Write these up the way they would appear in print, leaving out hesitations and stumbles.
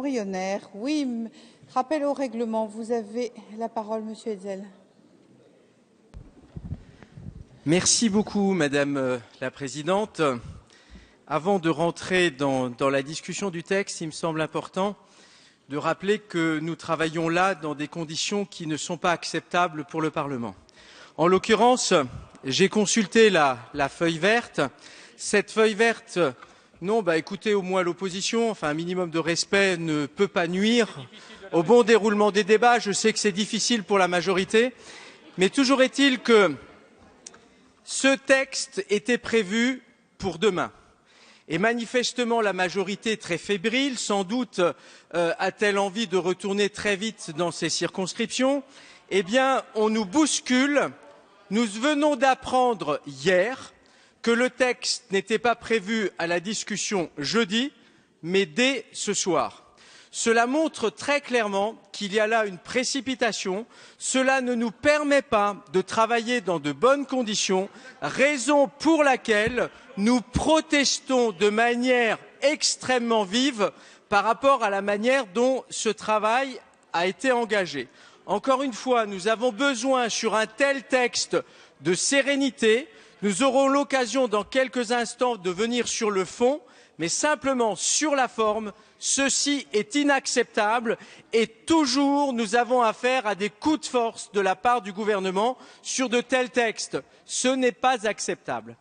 Embryonnaire. Oui, rappel au règlement. Vous avez la parole, Monsieur Hetzel. Merci beaucoup, Madame la Présidente. Avant de rentrer dans la discussion du texte, il me semble important de rappeler que nous travaillons là dans des conditions qui ne sont pas acceptables pour le Parlement. En l'occurrence, j'ai consulté la feuille verte. Cette feuille verte, non, écoutez, au moins l'opposition, enfin un minimum de respect ne peut pas nuire au bon déroulement des débats. Je sais que c'est difficile pour la majorité, mais toujours est-il que ce texte était prévu pour demain. Et manifestement, la majorité est très fébrile. Sans doute a-t-elle envie de retourner très vite dans ses circonscriptions. Eh bien, on nous bouscule. Nous venons d'apprendre hier que le texte n'était pas prévu à la discussion jeudi, mais dès ce soir. Cela montre très clairement qu'il y a là une précipitation. Cela ne nous permet pas de travailler dans de bonnes conditions, raison pour laquelle nous protestons de manière extrêmement vive par rapport à la manière dont ce travail a été engagé. Encore une fois, nous avons besoin sur un tel texte de sérénité. Nous aurons l'occasion dans quelques instants de venir sur le fond, mais simplement sur la forme, ceci est inacceptable et toujours nous avons affaire à des coups de force de la part du gouvernement sur de tels textes. Ce n'est pas acceptable.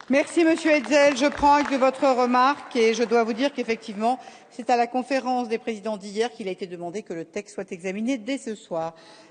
Merci Monsieur Hetzel. Je prends acte de votre remarque et je dois vous dire qu'effectivement, c'est à la conférence des présidents d'hier qu'il a été demandé que le texte soit examiné dès ce soir.